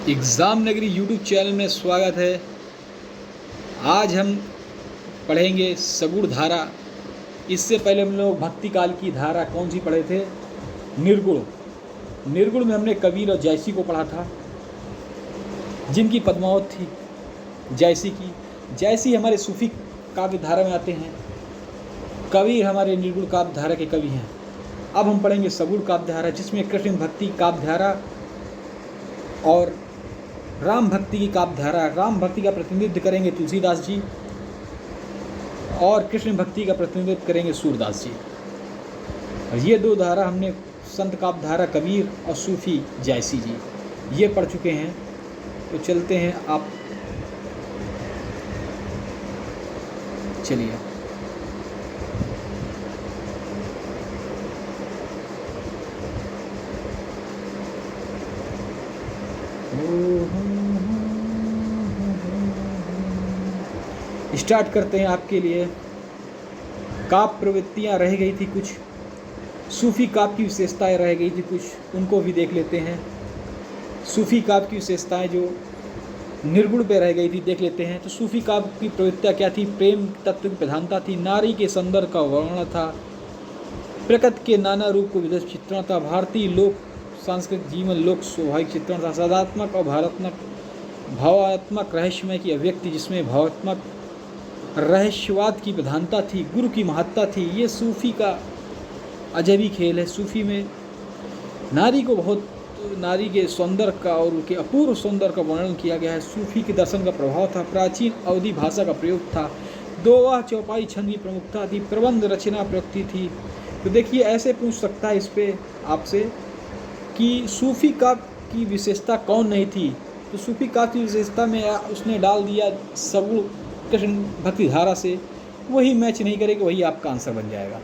Exam नगरी YouTube channel में स्वागत है। आज हम पढ़ेंगे सगुण धारा। इससे पहले हम लोग भक्ति काल की धारा कौन सी पढ़े थे? निर्गुण। निर्गुण में हमने कबीर और जयसी को पढ़ा था, जिनकी पद्मावत थी जयसी की। जयसी हमारे सूफी काव्य धारा में आते हैं, कबीर हमारे निर्गुण काव्य धारा के कवि हैं। अब हम पढ़ेंगे सगुण काव्य धारा, जिसमें कृष्ण भक्ति काव्य धारा और राम भक्ति की काव्य धारा। राम भक्ति का प्रतिनिधित्व करेंगे तुलसीदास जी और कृष्ण भक्ति का प्रतिनिधित्व करेंगे सूरदास जी। और ये दो धारा हमने संत काव्य धारा कबीर और सूफी जयसी जी ये पढ़ चुके हैं। तो चलते हैं, आप चलिए। स्टार्ट करते हैं आपके लिए। काव्य प्रवृत्तियाँ रह गई थी कुछ, सूफी काव्य की विशेषताएं रह गई थी कुछ, उनको भी देख लेते हैं। सूफी काव्य की विशेषताएं जो निर्गुण पे रह गई थी देख लेते हैं। तो सूफी काव्य की प्रवृत्तियाँ क्या थी? प्रेम तत्व की प्रधानता थी, नारी के सौंदर्य का वर्णन था, प्रकृति के नाना रूप को विदेश चित्रण था, भारतीय लोक सांस्कृतिक जीवन लोक स्वाभाविक चित्रण था, सदात्मक और भावात्मक रहस्यमय की अभिव्यक्ति, जिसमें भावात्मक रहस्यवाद की प्रधानता थी, गुरु की महत्ता थी। ये सूफी का अजबी खेल है। सूफी में नारी को बहुत, नारी के सौंदर्य का और उनके अपूर्व सौंदर्य का वर्णन किया गया है। सूफी के दर्शन का प्रभाव था, प्राचीन अवधि भाषा का प्रयोग था, दोहा चौपाई छंद की प्रमुखता थी, प्रबंध रचना प्रयुक्ति थी। तो देखिए, ऐसे पूछ सकता है इस पे आपसे कि सूफी काव्य की विशेषता कौन नहीं थी? तो सूफी काव्य की विशेषता में उसने डाल दिया सगुण कृष्ण भक्ति धारा से, वही मैच नहीं करेगा, वही आपका आंसर बन जाएगा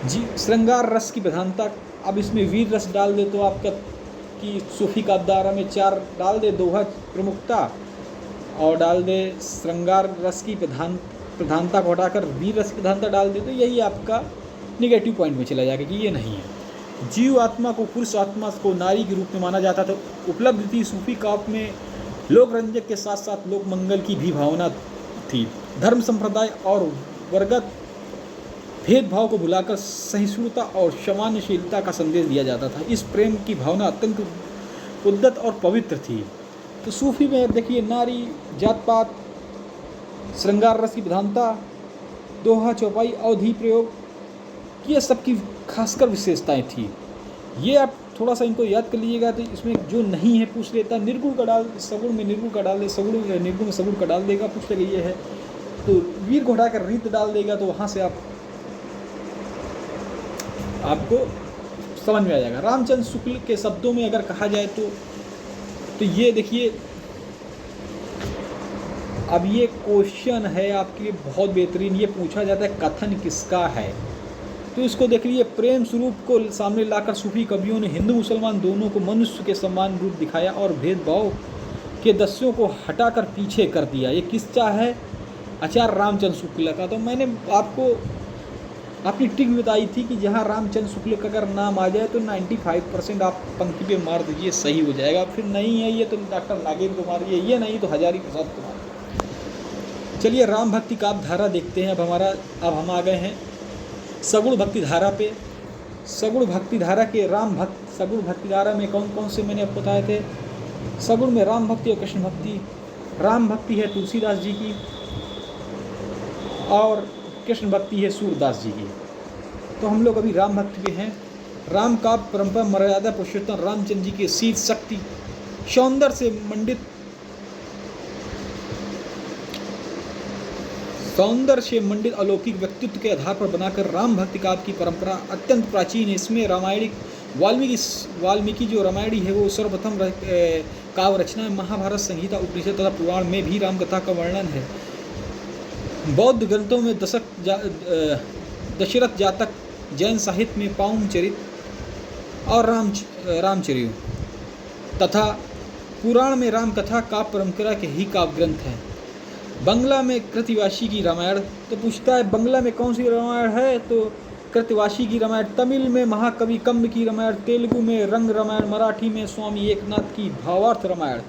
जी। श्रृंगार रस की प्रधानता, अब इसमें वीर रस डाल दे तो आपका कि सूफी काव्य धारा में 4 डाल दे, दोहा प्रमुखता और डाल दे श्रृंगार रस की प्रधानता को हटाकर वीर रस की प्रधानता डाल दे, तो यही आपका निगेटिव पॉइंट में चला जाएगा कि ये नहीं है। जीव आत्मा को पुरुष आत्मा को नारी के रूप में माना जाता था, उपलब्ध थी। सूफी काव्य में लोक रंजक के साथ साथ लोक मंगल की भी भावना थी। धर्म संप्रदाय और वर्गत भेदभाव को भुलाकर सहिष्णुता और सामान्यशीलता का संदेश दिया जाता था। इस प्रेम की भावना अत्यंत उद्दत और पवित्र थी। तो सूफी में देखिए, नारी, जात पात, श्रृंगार रस की प्रधानता, दोहा चौपाई, अवधि प्रयोग, ये सब की खासकर विशेषताएं थी। ये आप थोड़ा सा इनको याद कर लीजिएगा। तो इसमें जो नहीं है पूछ लेता, निर्गुण का डाल, सगुण में निर्गुण का डाल दे, सगुण निर्गुण में सगुण का डाल देगा, पूछ लेगा ये है तो वीर को हटाकर रीत डाल देगा, तो वहाँ से आपको समझ में आ जाएगा। रामचंद्र शुक्ल के शब्दों में अगर कहा जाए तो ये देखिए, अब ये क्वेश्चन है आपके लिए बहुत बेहतरीन। ये पूछा जाता है कथन किसका है, तो इसको देख लीजिए। प्रेम स्वरूप को सामने लाकर सूफी कवियों ने हिंदू मुसलमान दोनों को मनुष्य के समान रूप दिखाया और भेदभाव के दस्यों को हटाकर पीछे कर दिया। ये किसका है? आचार्य रामचंद्र शुक्ल का। तो मैंने आपको अपनी ट्रिक बताई थी कि जहाँ रामचंद्र शुक्ल का अगर नाम आ जाए तो 95% आप पंक्ति पे मार दीजिए, सही हो जाएगा। फिर नहीं है ये तो डॉक्टर नागेंद्र को मारिए, ये नहीं तो हजारी प्रसाद को मारिए। चलिए, राम भक्ति काव्य धारा देखते हैं। अब हम आ गए हैं सगुण भक्ति धारा पे। सगुण भक्ति धारा के सगुण भक्ति धारा में कौन कौन से मैंने आपको बताए थे? सगुण में राम भक्ति और कृष्ण भक्ति। राम भक्ति है तुलसीदास जी की और कृष्ण भक्ति है सूरदास जी की। तो हम लोग अभी राम भक्ति पे हैं। राम का परंपरा मर्यादा पुरुषोत्तम रामचंद्र जी के शील शक्ति सौंदर्य से मंडित अलौकिक व्यक्तित्व के आधार पर बनाकर राम भक्ति काव्य की परंपरा अत्यंत प्राचीन है। इसमें रामायणिक वाल्मीकि जो रामायणी है वो सर्वप्रथम काव्य रचना है। महाभारत, संहिता, उपनिषद तथा पुराण में भी राम कथा का वर्णन है। बौद्ध ग्रंथों में दशरथ जातक, जैन साहित्य में पाउम चरित और रामचरित तथा पुराण में राम कथा का परंपरा के ही काव्य ग्रंथ हैं। बंगला में कृतिवासी की रामायण। तो पूछता है बंगला में कौन सी रामायण है? तो कृतवासी की रामायण, तमिल में महाकवि कम्ब की रामायण, तेलुगु में रंग रामायण, मराठी में स्वामी एकनाथ की भावार्थ रामायण।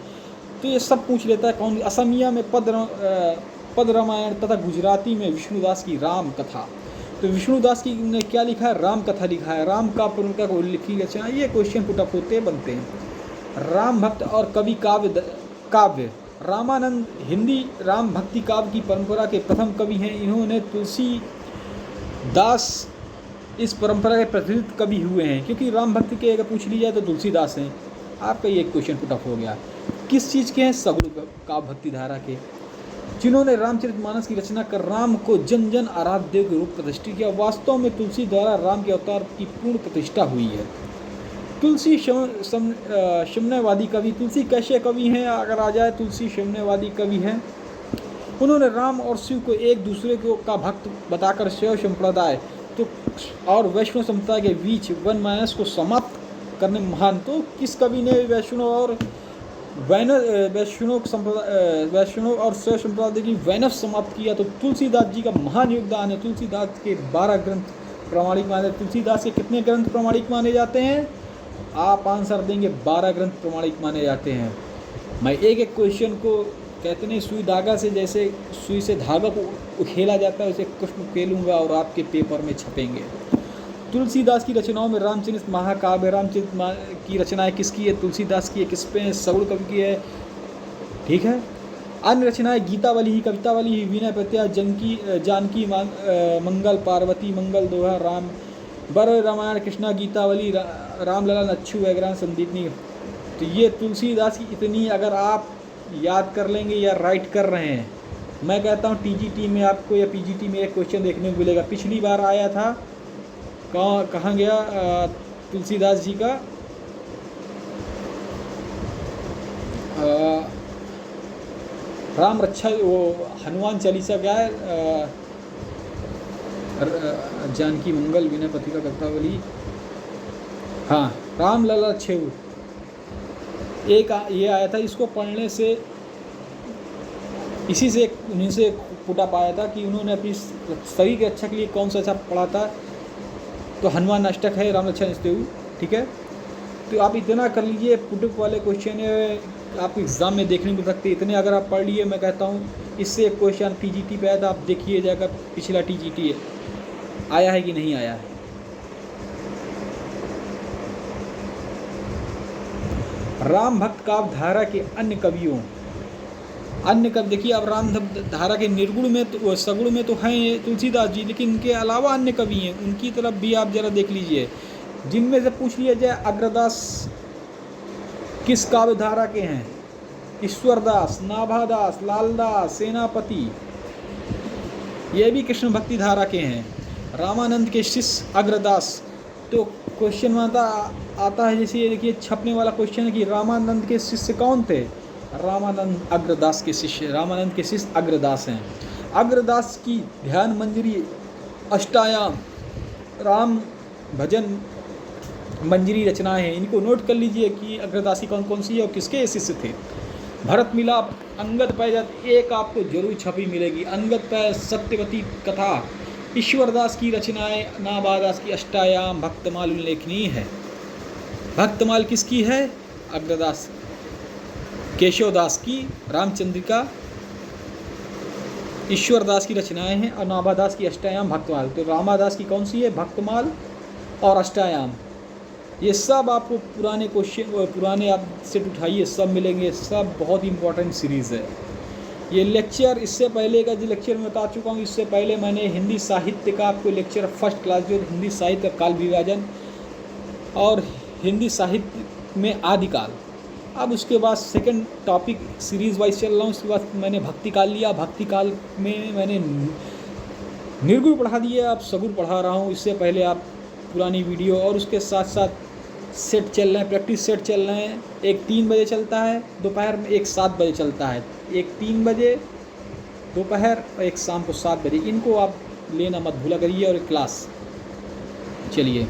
तो ये सब पूछ लेता है कौन। असमिया में पद रामायण तथा गुजराती में विष्णुदास की राम कथा। तो विष्णुदास की ने क्या लिखा है? राम कथा लिखा है। राम का पुनर्का को लिखी रचना। ये क्वेश्चन पुटअप होते बनते हैं। राम भक्त और कवि काव्य रामानंद हिंदी राम भक्ति काव्य की परंपरा के प्रथम कवि हैं। इन्होंने तुलसीदास इस परंपरा के प्रतिनिधित्व कवि हुए हैं, क्योंकि राम भक्ति के अगर पूछ ली जाए तो तुलसीदास हैं। आपका ये क्वेश्चन पुटअप हो गया। किस चीज़ के हैं? सगुण काव्य भक्ति धारा के, जिन्होंने रामचरितमानस की रचना कर राम को जन जन आराध्य के रूप प्रतिष्ठित किया। वास्तव में तुलसी द्वारा राम के अवतार की पूर्ण प्रतिष्ठा हुई है। तुलसी शमन्यवादी कवि। तुलसी कैसे कवि हैं? अगर आ जाए, तुलसी शमन्यवादी कवि हैं। उन्होंने राम और शिव को एक दूसरे को का भक्त बताकर शैव संप्रदाय तो और वैष्णव संप्रदाय के बीच वनमानस को समाप्त करने में महान। तो किस कवि ने वैष्णव और शैव संप्रदाय की वैनव समाप्त किया? तो तुलसीदास जी का महान योगदान है। तुलसीदास के 12 ग्रंथ प्रमाणिक माने। तुलसीदास के कितने ग्रंथ प्रमाणिक माने जाते हैं? आप आंसर देंगे 12 ग्रंथ प्रमाणिक माने जाते हैं। मैं एक एक क्वेश्चन को कहते नहीं, सुई धागा से, जैसे सुई से धागा को उखेला जाता है, उसे कुछ उखेलूँगा और आपके पेपर में छपेंगे। तुलसीदास की रचनाओं में रामचरित महाकाव्य, रामचरित की रचनाएं किसकी है? तुलसीदास की है। किस पे है? सगुण कवि की है। ठीक है। अन्य रचनाएं गीतावली ही, कवितावली ही, विनय प्रत्याह, जानकी मंगल, पार्वती मंगल, दोहा, राम बर रामायण, कृष्णा गीतावली, रामलला, अच्छू वैग्रान, संदीपनी। तो ये तुलसीदास की इतनी अगर आप याद कर लेंगे या राइट कर रहे हैं, मैं कहता हूँ टीजीटी में आपको या पीजीटी में एक क्वेश्चन देखने को मिलेगा। पिछली बार आया था, कहाँ गया तुलसीदास जी का राम रक्षा, वो हनुमान चालीसा क्या है? जानकी मंगल, विनय पत्रिका, कवितावली, हाँ, राम लला छेव, एक ये आया था। इसको पढ़ने से इसी से उन्हीं से पुटअप आया था कि उन्होंने अपनी शरीर की रक्षा के लिए कौन सा अच्छा पढ़ा था। तो हनुमान अष्टक है, राम रक्षा निस्तेऊ। ठीक है। तो आप इतना कर लीजिए, पुटअप वाले क्वेश्चन आप एग्ज़ाम में देखने को सकते। इतने अगर आप पढ़ लिए, मैं कहता हूँ इससे एक क्वेश्चन टीजीटी पे आया था, आप देखिए जाकर पिछला टीजीटी आया है कि नहीं आया है। राम भक्त काव्य धारा के अन्य कवियों, अन्य कवि देखिए। अब राम धारा के निर्गुण में तो सगुण में तो हैं तुलसीदास जी, लेकिन इनके अलावा अन्य कवि हैं, उनकी तरफ भी आप जरा देख लीजिए। जिनमें से पूछ लिया जाए अग्रदास किस काव्य धारा के हैं? ईश्वरदास, नाभादास, लालदास, सेनापति, ये भी कृष्ण भक्ति धारा के हैं। रामानंद के शिष्य अग्रदास। तो क्वेश्चन आता है, जैसे ये देखिए छपने वाला क्वेश्चन है कि रामानंद के शिष्य कौन थे? रामानंद अग्रदास के शिष्य, रामानंद के शिष्य अग्रदास हैं। अग्रदास की ध्यान मंजरी, अष्टायाम, राम भजन मंजरी रचनाएं हैं। इनको नोट कर लीजिए कि अग्रदासी कौन कौन सी है और किसके शिष्य थे। भरत मिलाप, अंगद पैजत, एक आपको जरूर छपी मिलेगी। अंगद पैज, सत्यवती कथा, ईश्वरदास की रचनाएं, नाभादास की अष्टायाम, भक्तमाल उल्लेखनीय है। भक्तमाल किसकी है? अग्रदास। केशवदास की रामचंद्रिका, ईश्वरदास की रचनाएं हैं, और नाभादास की अष्टायाम, भक्तमाल। तो रामादास की कौन सी है? भक्तमाल और अष्टायाम। ये सब आपको पुराने क्वेश्चन, पुराने आप सेट उठाइए, सब मिलेंगे। सब बहुत इंपॉर्टेंट सीरीज़ है ये लेक्चर। इससे पहले का जो लेक्चर मैं बता चुका हूँ, इससे पहले मैंने हिंदी साहित्य का आपको लेक्चर फर्स्ट क्लास जो हिंदी साहित्य का काल विभाजन और हिंदी साहित्य में आदिकाल, अब उसके बाद सेकंड टॉपिक सीरीज़ वाइज चल रहा हूँ। उसके बाद मैंने भक्ति काल लिया। भक्ति काल में मैंने निर्गुण पढ़ा दिया, अब सगुण पढ़ा रहा हूँ। इससे पहले आप पुरानी वीडियो और उसके साथ साथ सेट चल रहे हैं, प्रैक्टिस सेट चल रहे हैं। एक 3 बजे चलता है दोपहर में, एक 7 बजे चलता है। एक 3 बजे दोपहर और एक शाम को 7 बजे। इनको आप लेना मत भूला करिए। और एक क्लास चलिए।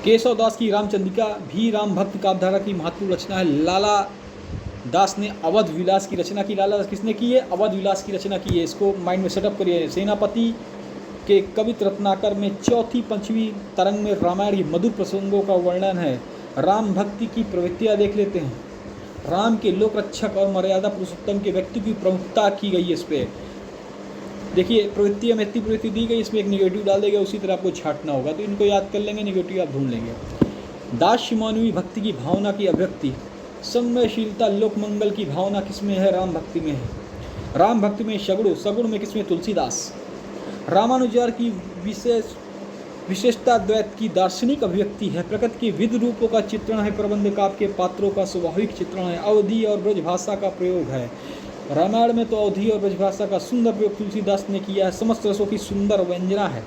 केशव दास की रामचंद्रिका भी राम भक्त काव्यधारा की महत्वपूर्ण रचना है। लाला दास ने अवध विलास की रचना की। लाला दास किसने की है? अवध विलास की रचना की है। इसको माइंड में सेटअप करिए। सेनापति के कवित रत्नाकर में चौथी पंचवी तरंग में रामायण की मधुर प्रसंगों का वर्णन है। राम भक्ति की प्रवृत्तियाँ देख लेते हैं। राम के लोक रक्षक और मर्यादा पुरुषोत्तम के व्यक्ति की प्रमुखता की गई है। इस पर देखिए, प्रवृत्तियाँ में इतनी प्रवृत्ति दी गई, इसमें एक निगेटिव डाल देगा, उसी तरह आपको छांटना होगा। तो इनको याद कर लेंगे, निगेटिव आप ढूंढ लेंगे। दास्य मानवीय भक्ति की भावना की अभिव्यक्ति, संवेदनशीलता, लोक मंगल की भावना किसमें है? राम भक्ति में है। राम भक्ति में सगुण, सगुण में किसमें? तुलसीदास। रामानुजार की विशेषता द्वैत की दार्शनिक अभिव्यक्ति है। प्रकृति के विविध रूपों का चित्रण है। प्रबंध काव्य के पात्रों का स्वाभाविक चित्रण है। अवधि और ब्रजभाषा का प्रयोग है। रामायण में तो अवधि और ब्रजभाषा का सुंदर प्रयोग तुलसीदास ने किया है। समस्त रसों की सुंदर व्यंजना है।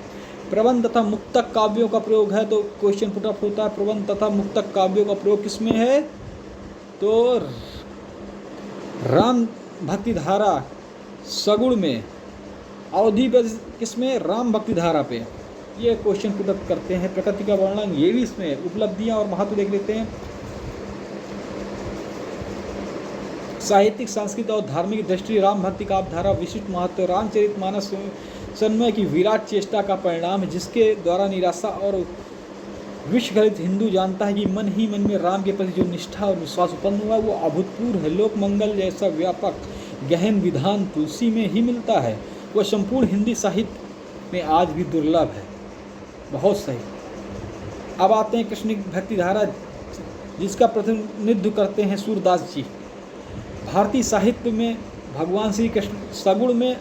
प्रबंध तथा मुक्तक काव्यों का प्रयोग है। तो क्वेश्चन पुट अप होता है, प्रबंध तथा मुक्तक काव्यों का प्रयोग किसमें है? तो राम भक्ति धारा सगुण में, अवधि ब्रज किसमें? राम भक्ति धारा पे। ये क्वेश्चन पुट अप करते हैं। प्रकृति का वर्णन ये भी इसमें। उपलब्धियां और महत्व देख लेते हैं। साहित्यिक, सांस्कृतिक और धार्मिक दृष्टि राम भक्ति काव्य धारा विशिष्ट महत्व। रामचरितमानस सन्मय की विराट चेष्टा का परिणाम है, जिसके द्वारा निराशा और विश्वघलित हिंदू जानता है कि मन ही मन में राम के प्रति जो निष्ठा और विश्वास उत्पन्न हुआ वो अभूतपूर्व है। लोक मंगल जैसा व्यापक गहन विधान तुलसी में ही मिलता है। वह संपूर्ण हिंदी साहित्य में आज भी दुर्लभ है। बहुत सही। अब आते हैं कृष्ण भक्ति धारा, जिसका प्रतिनिधित्व करते हैं सूरदास जी। भारतीय साहित्य में भगवान श्री कृष्ण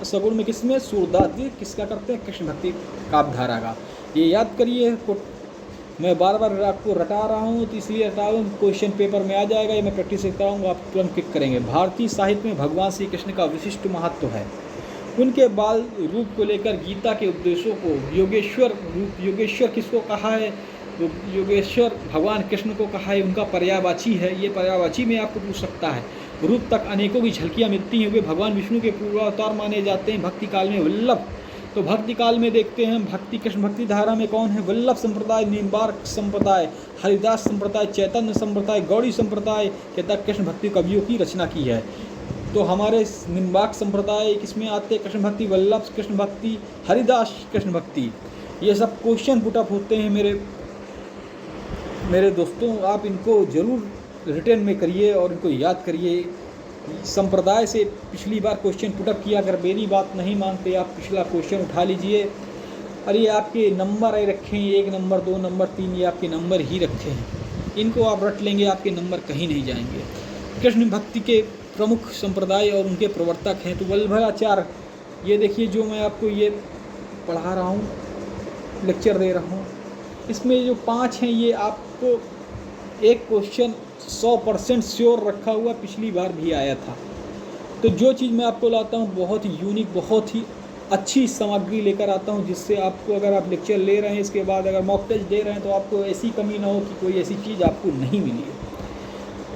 सगुण में किसमें? सूरदास जी किसका करते हैं? कृष्ण भक्ति काव्य धारा का। ये याद करिए। मैं बार बार आपको रटा रहा हूँ, तो इसलिए रटा रहा हूँ, क्वेश्चन पेपर में आ जाएगा। ये मैं प्रैक्टिस कराऊंगा, आप तुरंत क्लिक करेंगे। भारतीय साहित्य में भगवान श्री कृष्ण का विशिष्ट महत्व है। उनके बाल रूप को लेकर गीता के उपदेशों को योगेश्वर रूप, योगेश्वर किसको कहा है? योगेश्वर भगवान कृष्ण को कहा है। उनका पर्यायवाची है। ये पर्यायवाची में आपको पूछ सकता है। रूप तक अनेकों की झलकियाँ मिलती हैं। वे भगवान विष्णु के पूर्वावतार माने जाते हैं। भक्ति काल में वल्लभ, तो भक्ति काल में देखते हैं भक्ति कृष्ण भक्ति धारा में कौन है? वल्लभ संप्रदाय, निम्बार्क संप्रदाय, हरिदास संप्रदाय, चैतन्य संप्रदाय, गौड़ी संप्रदाय के तक कृष्ण भक्ति कवियों की रचना की है। तो हमारे निम्बार्क संप्रदाय किसमें आते हैं? कृष्ण भक्ति, वल्लभ कृष्ण भक्ति, हरिदास कृष्ण भक्ति। ये सब क्वेश्चन पुट अप होते हैं मेरे दोस्तों। आप इनको जरूर रिटर्न में करिए और इनको याद करिए। संप्रदाय से पिछली बार क्वेश्चन पुटअप किया। अगर मेरी बात नहीं मानते आप पिछला क्वेश्चन उठा लीजिए। और ये आपके नंबर रखे हैं, 1 नंबर 2 नंबर 3, ये आपके नंबर ही रखे हैं। इनको आप रट लेंगे, आपके नंबर कहीं नहीं जाएंगे। कृष्ण भक्ति के प्रमुख संप्रदाय और उनके प्रवर्तक हैं। तो वल्लभाचार्य, ये देखिए जो मैं आपको ये पढ़ा रहा हूँ, लेक्चर दे रहा हूँ, इसमें जो 5 हैं ये आपको एक क्वेश्चन 100% श्योर रखा हुआ पिछली बार भी आया था। तो जो चीज़ मैं आपको लाता हूँ बहुत ही यूनिक, बहुत ही अच्छी सामग्री लेकर आता हूँ, जिससे आपको, अगर आप लेक्चर ले रहे हैं इसके बाद अगर मॉक टेस्ट दे रहे हैं, तो आपको ऐसी कमी ना हो कि कोई ऐसी चीज़ आपको नहीं मिली है।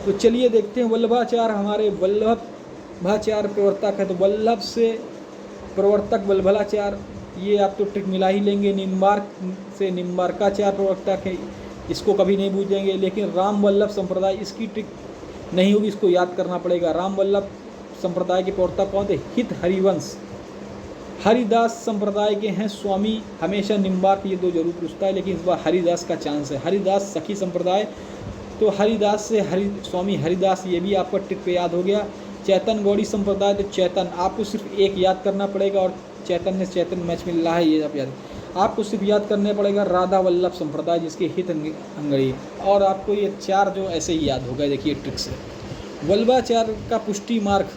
तो चलिए देखते हैं। वल्लभाचार्य, हमारे वल्लभाचार्य प्रवर्तक है। तो वल्लभ से प्रवर्तक वल्लभाचार्य, ये आप तो ट्रिक मिला ही लेंगे। निम्बार्क से निम्बार्काचार्य प्रवर्तक है, इसको कभी नहीं भूलेंगे। लेकिन राम वल्लभ संप्रदाय, इसकी ट्रिक नहीं होगी, इसको याद करना पड़ेगा। राम वल्लभ संप्रदाय के प्रवर्तक कौन थे? हित हरिवंश। हरिदास संप्रदाय के हैं स्वामी, हमेशा निम्बार्क, ये 2 जरूर पूछता है, लेकिन इस बार हरिदास का चांस है। हरिदास सखी संप्रदाय, तो हरिदास से स्वामी हरिदास, ये भी आपका ट्रिक पे याद हो गया। चैतन्य गौड़ी संप्रदाय, तो चैतन्य आपको सिर्फ एक याद करना पड़ेगा, और चैतन्य मैच मिल रहा है, ये आप याद, आपको सिर्फ याद करने पड़ेगा। राधा वल्लभ संप्रदाय, जिसके हित अंगड़ी, और आपको ये 4 जो ऐसे ही याद हो गए। देखिए ट्रिक से। वल्लभाचार्य का पुष्टि मार्ग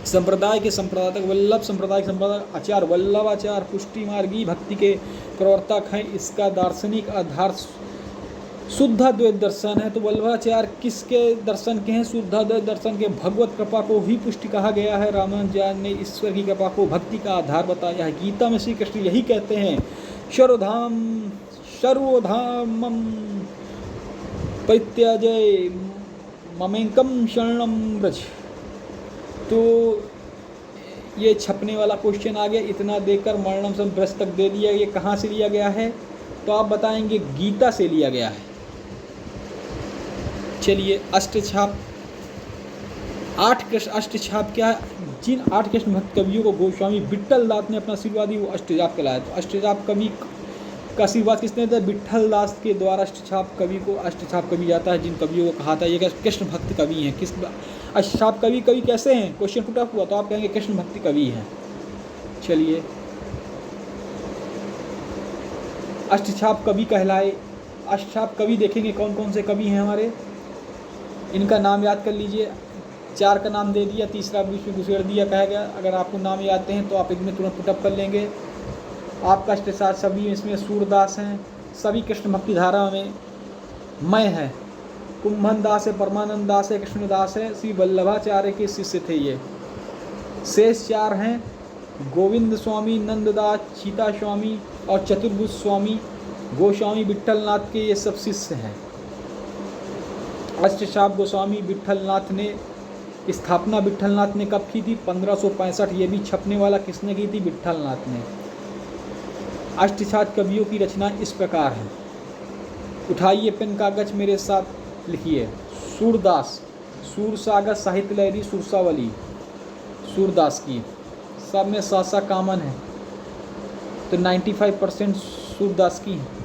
संप्रदाय के संप्रदायक, वल्लभ संप्रदाय के संप्रदाय आचार्य वल्लभाचार्य पुष्टि मार्गी भक्ति के प्रवर्तक हैं। इसका दार्शनिक आधार शुद्धाद्वैत दर्शन है। तो वल्लभाचार्य किसके दर्शन के हैं? शुद्धाद्वैत दर्शन के। भगवत कृपा को ही पुष्टि कहा गया है। रामानुजाचार्य ने ईश्वर की कृपा को भक्ति का आधार बताया है। गीता में श्री कृष्ण यही कहते हैं, सर्वधामम परित्याजय ममेकम शरणम व्रज। तो ये छपने वाला क्वेश्चन आ गया। इतना देकर मरणम से व्रज तक दे दिया। ये कहाँ से लिया गया है? तो आप बताएंगे गीता से लिया गया है। चलिए अष्टछाप, 8 कृष्ण अष्टछाप क्या है? जिन 8 कृष्ण भक्त कवियों को गोस्वामी विट्ठल दास ने अपना आशीर्वाद दी वो अष्टजाप कहलाए। तो अष्टजाप कवि का आशीर्वाद किसने दिया? विट्ठल दास के द्वारा अष्टजाप कवि को अष्टजाप कवि जाता है। जिन कवियों को कहा था ये कृष्ण भक्त कवि हैं। किस अष्टजाप कवि कैसे हैं? क्वेश्चन पुट अप हुआ तो आप कहेंगे कृष्ण भक्ति कवि हैं। चलिए, अष्टछाप कवि कहलाए। अष्टछाप कवि देखेंगे कौन कौन से कवि हैं हमारे, इनका नाम याद कर लीजिए। 4 का नाम दे दिया, तीसरा बीच में घुसेड़ दिया कहा गया। अगर आपको नाम याद हैं तो आप इनमें तुरंत पुटअप कर लेंगे। आपका अष्टछाप सभी इसमें सूरदास हैं, सभी कृष्ण भक्ति धारा में मय है। कुंभन दास है, परमानंद दास है, कृष्णदास है, श्री वल्लभाचार्य के शिष्य थे ये। शेष 4 हैं, गोविंद स्वामी, नंददास, सीता स्वामी और चतुर्भुज स्वामी गोस्वामी विट्ठलनाथ के ये सब शिष्य हैं। अष्टछाप गोस्वामी विट्ठलनाथ ने स्थापना विट्ठलनाथ ने कब की थी? 1565। ये भी छपने वाला किसने की थी? विट्ठलनाथ ने। अष्टछाप कवियों की रचना इस प्रकार है। उठाइए पेन कागज मेरे साथ लिखिए। सूरदास, सूरसागर साहित्य लहरी सुरसावली सूरदास की, सब में सा कॉमन है तो 95% सूरदास की है।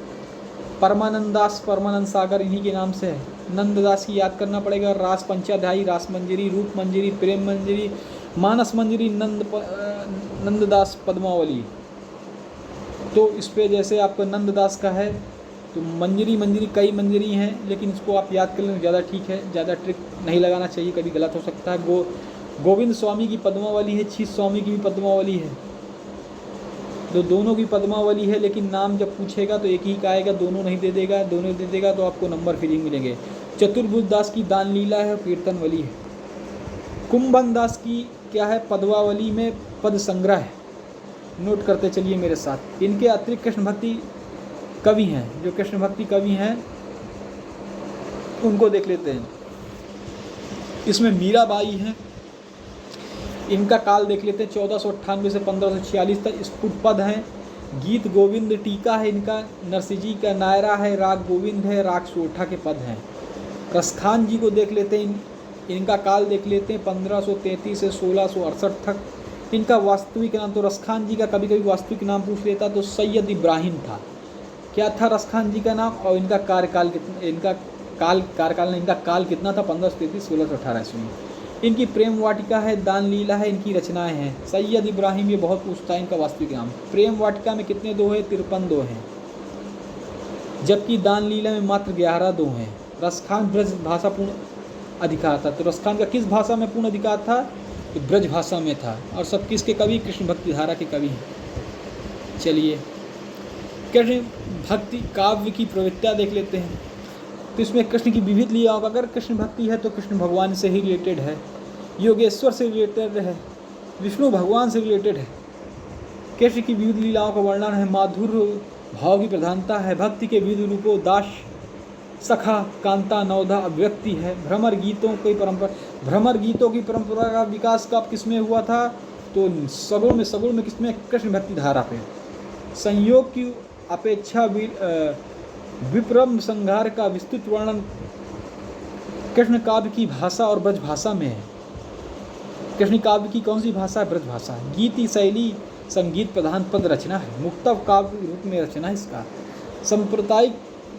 परमानंद दास, परमानंद सागर इन्हीं के नाम से है। नंददास की याद करना पड़ेगा। रास पंचाध्यायी, रास मंजरी, रूप मंजरी, प्रेम मंजरी, मानस मंजरी, नंददास पद्मावली। तो इस पे जैसे आपका नंददास का है तो मंजरी कई मंजरी हैं, लेकिन इसको आप याद कर लें ज़्यादा ठीक है, ज़्यादा ट्रिक नहीं लगाना चाहिए, कभी गलत हो सकता है। गोविंद स्वामी की पद्मावली है, छीत स्वामी की भी पद्मावली है, तो दोनों की पद्मावली है, लेकिन नाम जब पूछेगा तो एक ही का आएगा, दोनों नहीं दे देगा। दोनों दे देगा तो आपको नंबर फ्री मिलेंगे। चतुर्भुज दास की दान लीला है, कीर्तनवली है। कुंभन दास की क्या है? पद्मावली में पद संग्रह है। नोट करते चलिए मेरे साथ। इनके अतिरिक्त कृष्ण भक्ति कवि हैं, जो कृष्ण भक्ति कवि हैं उनको देख लेते हैं। इसमें मीराबाई हैं, इनका काल देख लेते हैं। 1498 से 1546 तक स्फुट पद हैं। गीत गोविंद टीका है इनका। नरसिंह जी का नायरा है, राग गोविंद है, राग सोठा के पद हैं। रसखान जी को देख लेते हैं, इनका काल देख लेते हैं 1533 से 1668 तक। इनका वास्तविक नाम, तो रसखान जी का कभी कभी वास्तविक नाम पूछ लेता तो सैयद इब्राहिम था। क्या था रसखान जी का नाम? और इनका कार्यकाल कितना, इनका काल कितना था? 1533 1618 ईस्वी। इनकी प्रेम वाटिका है, दान लीला है, इनकी रचनाएं हैं। सैयद इब्राहिम ये बहुत पूछता है इनका वास्तविक नाम। प्रेम वाटिका में कितने दो हैं? 53 दो हैं, जबकि दान लीला में मात्र 11 दो हैं। रसखान ब्रज भाषा पूर्ण अधिकार था, तो रसखान का किस भाषा में पूर्ण अधिकार था? तो ब्रज भाषा में था। और सब किसके कवि? कृष्ण भक्ति धारा के कवि हैं। चलिए, कृष्ण भक्ति काव्य की प्रवृत्तियाँ देख लेते हैं। तो इसमें कृष्ण की विविध लीलाओं का, अगर कृष्ण भक्ति है तो कृष्ण भगवान से ही रिलेटेड है, योगेश्वर से रिलेटेड है, विष्णु भगवान से रिलेटेड है। कृष्ण की विविध लीलाओं का वर्णन है, माधुर्य भाव की प्रधानता है, भक्ति के विविध रूपों, दास, सखा, कांता, नवधा, अभिव्यक्ति है। भ्रमर गीतों की परंपरा का विकास कब किसमें हुआ था? तो सगुण में किसमें? कृष्ण भक्ति धारा पे। संयोग की अपेक्षा विप्रम संहार का विस्तृत वर्णन कृष्ण काव्य की भाषा और ब्रज भाषा में है। कृष्ण काव्य की कौन सी भाषा है? ब्रज भाषा। गीति शैली संगीत प्रधान पद रचना है, मुक्तव काव्य रूप में रचना है इसका।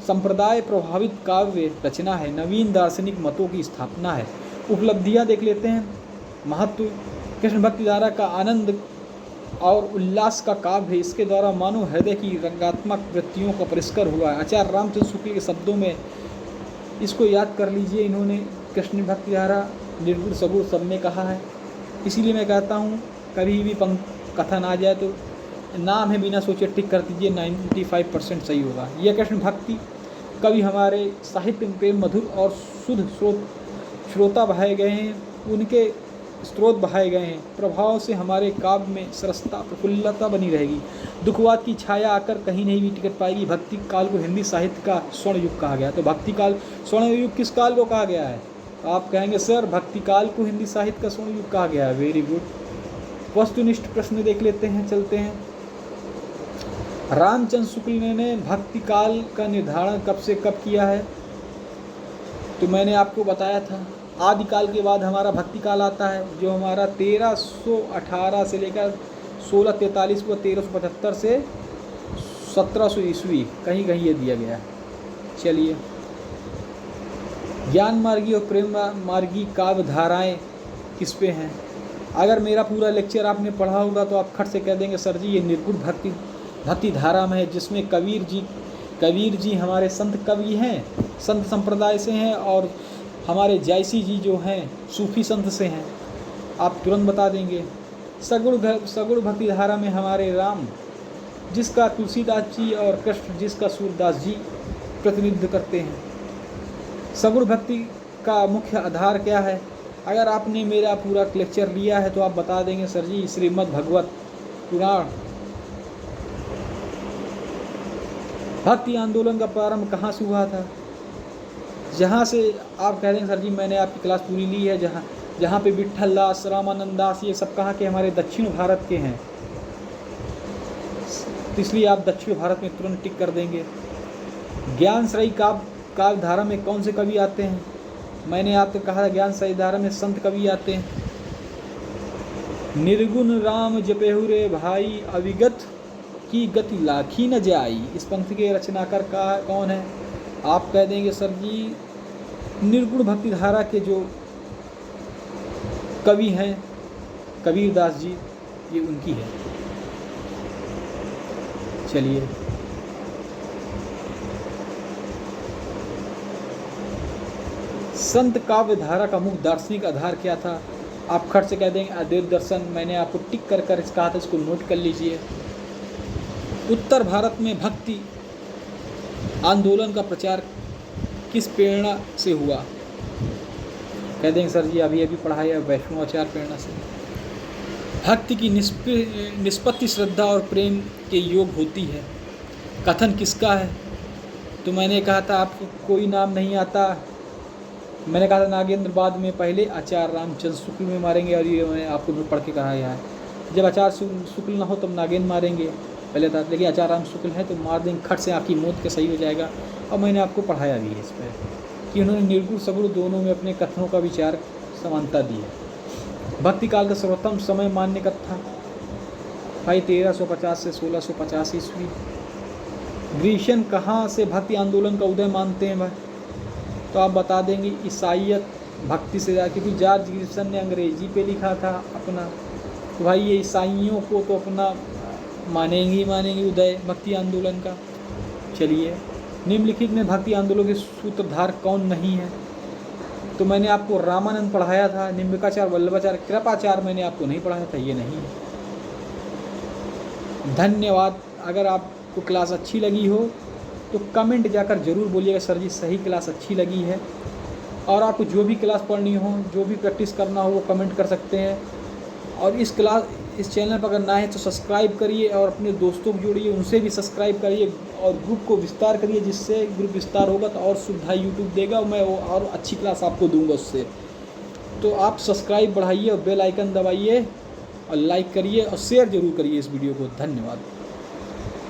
संप्रदाय प्रभावित काव्य रचना है, नवीन दार्शनिक मतों की स्थापना है। उपलब्धियाँ देख लेते हैं। महत्व, कृष्ण भक्ति धारा का आनंद और उल्लास का काव्य है, इसके द्वारा मानव हृदय की रंगात्मक वृत्तियों का परिष्कार हुआ है। आचार्य रामचंद्र शुक्ल के शब्दों में इसको याद कर लीजिए, इन्होंने कृष्ण भक्ति धारा निर्गुण सगुण सब में कहा है। इसीलिए मैं कहता हूँ कभी भी कथन आ जाए तो नाम है बिना सोचे टिक कर दीजिए, 95% सही होगा। यह कृष्ण भक्ति कवि हमारे साहित्य में मधुर और शुद्ध श्रोता बहाए गए हैं, उनके स्रोत बहाए गए हैं। प्रभाव से हमारे काव्य में सरसता प्रफुल्लता बनी रहेगी। दुखवाद की छाया आकर कहीं नहीं भी टिकट पाएगी। भक्ति काल को हिंदी साहित्य का स्वर्ण युग कहा गया। तो भक्ति काल स्वर्ण युग किस काल को कहा गया है? तो आप कहेंगे सर भक्ति काल को हिंदी साहित्य का स्वर्ण युग कहा गया है। Very good. वस्तुनिष्ठ प्रश्न देख लेते हैं, चलते हैं। रामचंद्र शुक्ल ने भक्ति काल का निर्धारण कब से कब किया है? तो मैंने आपको बताया था आदिकाल के बाद हमारा भक्ति काल आता है, जो हमारा 1318 से लेकर 1643 व 1375 से 1700 ईस्वी कहीं कहीं ये दिया गया है। चलिए, ज्ञान मार्गी और प्रेम मार्गी काव्य धाराएँ किस पे हैं? अगर मेरा पूरा लेक्चर आपने पढ़ा होगा तो आप खट से कह देंगे सर जी ये निर्गुण भक्ति धारा में है, जिसमें कबीर जी हमारे संत कवि हैं, संत संप्रदाय से हैं, और हमारे जायसी जी जो हैं सूफी संत से हैं। आप तुरंत बता देंगे। सगुण भक्ति धारा में हमारे राम जिसका तुलसीदास जी और कृष्ण जिसका सूरदास जी प्रतिनिधित्व करते हैं। सगुण भक्ति का मुख्य आधार क्या है? अगर आपने मेरा पूरा लेक्चर लिया है तो आप बता देंगे सर जी श्रीमद् भगवत पुराण। भक्ति आंदोलन का प्रारंभ कहाँ से हुआ था? जहाँ से आप कह देंगे सर जी मैंने आपकी क्लास पूरी ली है, जहाँ पे विट्ठल दास, रामानंद दास, ये सब कहाँ के? हमारे दक्षिण भारत के हैं, इसलिए आप दक्षिण भारत में तुरंत टिक कर देंगे। ज्ञान श्रेयी काव्य धारा में कौन से कवि आते हैं? मैंने आपको कहा था ज्ञान श्रेयी धारा में संत कवि आते हैं। निर्गुण राम जपेहु रे भाई, अविगत की गति लाखी न जाई। इस पंक्ति के रचनाकार का कौन है? आप कह देंगे सर जी निर्गुण भक्ति धारा के जो कवि हैं कबीर दास जी, ये उनकी है। चलिए, संत काव्य धारा का मुख्य दार्शनिक आधार क्या था? आप खट से कह देंगे अद्वैत दर्शन। मैंने आपको टिक कर कहा था, इसको नोट कर लीजिए। उत्तर भारत में भक्ति आंदोलन का प्रचार किस प्रेरणा से हुआ? कह देंगे सर जी अभी पढ़ा है वैष्णवाचार प्रेरणा से। भक्ति की निष्पत्ति श्रद्धा और प्रेम के योग होती है। कथन किसका है? तो मैंने कहा था आपको कोई नाम नहीं आता। मैंने कहा था नागेंद्र, बाद में पहले आचार्य रामचंद्र शुक्ल में मारेंगे, और ये मैंने आपको पढ़ के कहा है जब आचार्य शुक्ल ना हो तब नागेंद्र मारेंगे। पहले था, लेकिन आचार्य राम शुक्ल है तो मार देंगे खट से, आपकी मौत के सही हो जाएगा। और मैंने आपको पढ़ाया भी है इस पर कि उन्होंने निर्गुण सगुण दोनों में अपने कथनों का विचार समानता दी है। भक्ति काल का सर्वोत्तम समय मान्य कथा भाई 1350 से 1650 ईस्वी। ग्रीशन कहाँ से भक्ति आंदोलन का उदय मानते हैं भाई? तो आप बता देंगे ईसाइयत भक्ति से, क्योंकि जॉर्ज ग्रीशन ने अंग्रेजी पे लिखा था अपना, तो भाई ये ईसाइयों को तो अपना मानेंगे उदय भक्ति आंदोलन का। चलिए, निम्नलिखित में भक्ति आंदोलन के सूत्रधार कौन नहीं है? तो मैंने आपको रामानंद पढ़ाया था, निम्बिकाचार्य, वल्लभाचार्य, कृपाचार्य मैंने आपको नहीं पढ़ाया था, ये नहीं है। धन्यवाद। अगर आपको क्लास अच्छी लगी हो तो कमेंट जाकर ज़रूर बोलिएगा सर जी सही क्लास अच्छी लगी है। और आपको जो भी क्लास पढ़नी हो, जो भी प्रैक्टिस करना हो वो कमेंट कर सकते हैं। और इस चैनल पर अगर ना है तो सब्सक्राइब करिए, और अपने दोस्तों को जोड़िए, उनसे भी सब्सक्राइब करिए, और ग्रुप को विस्तार करिए, जिससे ग्रुप विस्तार होगा तो और सुविधा यूट्यूब देगा, मैं वो और अच्छी क्लास आपको दूंगा उससे। तो आप सब्सक्राइब बढ़ाइए और बेल आइकन दबाइए और लाइक करिए और शेयर ज़रूर करिए इस वीडियो को। धन्यवाद।